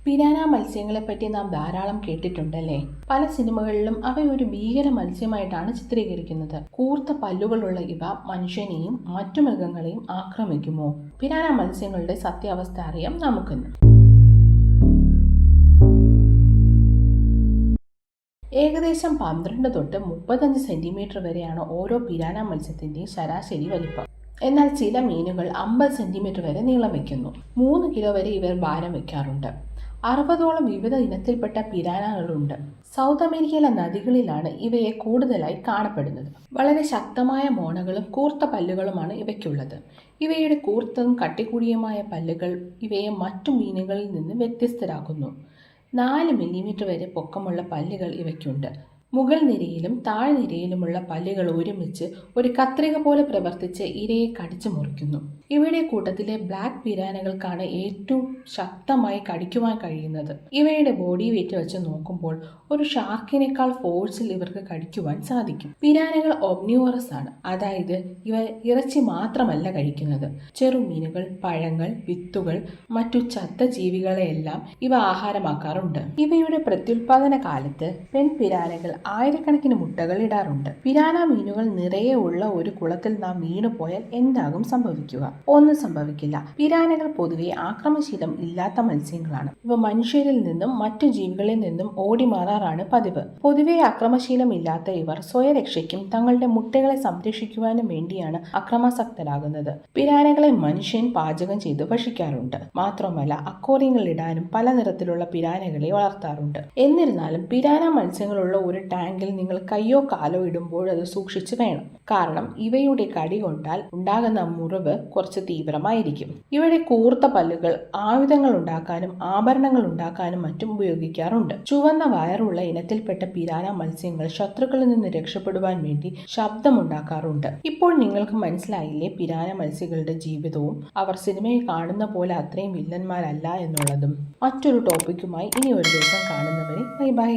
Piranha മത്സ്യങ്ങളെപ്പറ്റി നാം ധാരാളം കേട്ടിട്ടുണ്ടല്ലേ. പല സിനിമകളിലും അവയൊരു ഭീകര മത്സ്യമായിട്ടാണ് ചിത്രീകരിക്കുന്നത്. കൂർത്ത പല്ലുകളുള്ള ഇവ മനുഷ്യനെയും മറ്റു മൃഗങ്ങളെയും ആക്രമിക്കുമോ? പിരാന മത്സ്യങ്ങളുടെ സത്യാവസ്ഥ അറിയാം നമുക്കിന്ന്. ഏകദേശം 12 തൊട്ട് 35 സെന്റിമീറ്റർ വരെയാണ് ഓരോ പിരാന മത്സ്യത്തിന്റെയും ശരാശരി വലിപ്പം. എന്നാൽ ചില മീനുകൾ 50 സെന്റിമീറ്റർ വരെ നീളം വയ്ക്കുന്നു. 3 കിലോ വരെ ഇവർ ഭാരം വയ്ക്കാറുണ്ട്. 60ഓളം വിവിധ ഇനത്തിൽപ്പെട്ട പിരാനകളുണ്ട്. സൗത്ത് അമേരിക്കയിലെ നദികളിലാണ് ഇവയെ കൂടുതലായി കാണപ്പെടുന്നത്. വളരെ ശക്തമായ മോണകളും കൂർത്ത പല്ലുകളുമാണ് ഇവയ്ക്കുള്ളത്. ഇവയുടെ കൂർത്തതും കട്ടികൂടിയതുമായ പല്ലുകൾ ഇവയെ മറ്റു മീനുകളിൽ നിന്ന് വ്യത്യസ്തരാക്കുന്നു. 4 മില്ലിമീറ്റർ വരെ പൊക്കമുള്ള പല്ലുകൾ ഇവയ്ക്കുണ്ട്. മുകൾ നിരയിലും താഴ്നിരയിലുമുള്ള പല്ലുകൾ ഒരുമിച്ച് ഒരു കത്രിക പോലെ പ്രവർത്തിച്ച് ഇരയെ കടിച്ചു മുറിക്കുന്നു. ഇവയുടെ കൂട്ടത്തിലെ ബ്ലാക്ക് പിരാനകൾക്കാണ് ഏറ്റവും ശക്തമായി കടിക്കുവാൻ കഴിയുന്നത്. ഇവയുടെ ബോഡി വെയിറ്റ് വെച്ച് നോക്കുമ്പോൾ ഒരു ഷാർക്കിനേക്കാൾ ഫോഴ്സിൽ ഇവർക്ക് കടിക്കുവാൻ സാധിക്കും. പിരാനകൾ ഒമ്നിവോറസ് ആണ്, അതായത് ഇവ ഇറച്ചി മാത്രമല്ല കഴിക്കുന്നത്. ചെറുമീനുകൾ, പഴങ്ങൾ, വിത്തുകൾ, മറ്റു ചത്ത ജീവികളെയെല്ലാം ഇവ ആഹാരമാക്കാറുണ്ട്. ഇവയുടെ പ്രത്യുൽപാദന കാലത്ത് പെൺപിരാനകൾ ആയിരക്കണക്കിന് മുട്ടകൾ ഇടാറുണ്ട്. പിരാന മീനുകൾ നിറയെ ഉള്ള ഒരു കുളത്തിൽ നാം വീണുപോയാൽ എന്താകും സംഭവിക്കുക? ഒന്നും സംഭവിക്കില്ല. പിരാനകൾ പൊതുവെ ആക്രമണശീലം ഇല്ലാത്ത മത്സ്യങ്ങളാണ്. ഇവ മനുഷ്യരിൽ നിന്നും മറ്റു ജീവികളിൽ നിന്നും ഓടി മാറാറാണ് പതിവ്. പൊതുവെ അക്രമശീലം ഇല്ലാത്ത ഇവർ സ്വയരക്ഷയ്ക്കും തങ്ങളുടെ മുട്ടകളെ സംരക്ഷിക്കുവാനും വേണ്ടിയാണ് അക്രമാസക്തരാകുന്നത്. പിരാനകളെ മനുഷ്യൻ പാചകം ചെയ്ത് ഭക്ഷിക്കാറുണ്ട്. മാത്രമല്ല അക്വേറിയങ്ങളിൽ ഇടാനും പല നിറത്തിലുള്ള പിരാനകളെ വളർത്താറുണ്ട്. എന്നിരുന്നാലും പിരാന മത്സ്യങ്ങളുള്ള ഒരു ടാങ്കിൽ നിങ്ങൾ കയ്യോ കാലോ ഇടുമ്പോൾ അത് സൂക്ഷിച്ചു വേണം. കാരണം ഇവയുടെ കടി കൊണ്ടാൽ ഉണ്ടാകുന്ന മുറിവ് കുറച്ച് തീവ്രമായിരിക്കും. ഇവയുടെ കൂർത്ത പല്ലുകൾ ആയുധങ്ങൾ ഉണ്ടാക്കാനും ആഭരണങ്ങൾ ഉണ്ടാക്കാനും മറ്റും ഉപയോഗിക്കാറുണ്ട്. ചുവന്ന വയറുള്ള ഇനത്തിൽപ്പെട്ട പിരാന മത്സ്യങ്ങൾ ശത്രുക്കളിൽ നിന്ന് രക്ഷപ്പെടുവാൻ വേണ്ടി ശബ്ദമുണ്ടാക്കാറുണ്ട്. ഇപ്പോൾ നിങ്ങൾക്ക് മനസ്സിലായില്ലേ പിരാന മത്സ്യങ്ങളുടെ ജീവിതവും അവർ സിനിമയിൽ കാണുന്ന പോലെ അത്രയും വില്ലന്മാരല്ല എന്നുള്ളതും. മറ്റൊരു ടോപ്പിക്കുമായി ഇനി ഒരു ദിവസം കാണുന്നവരെ ബൈ ബൈ.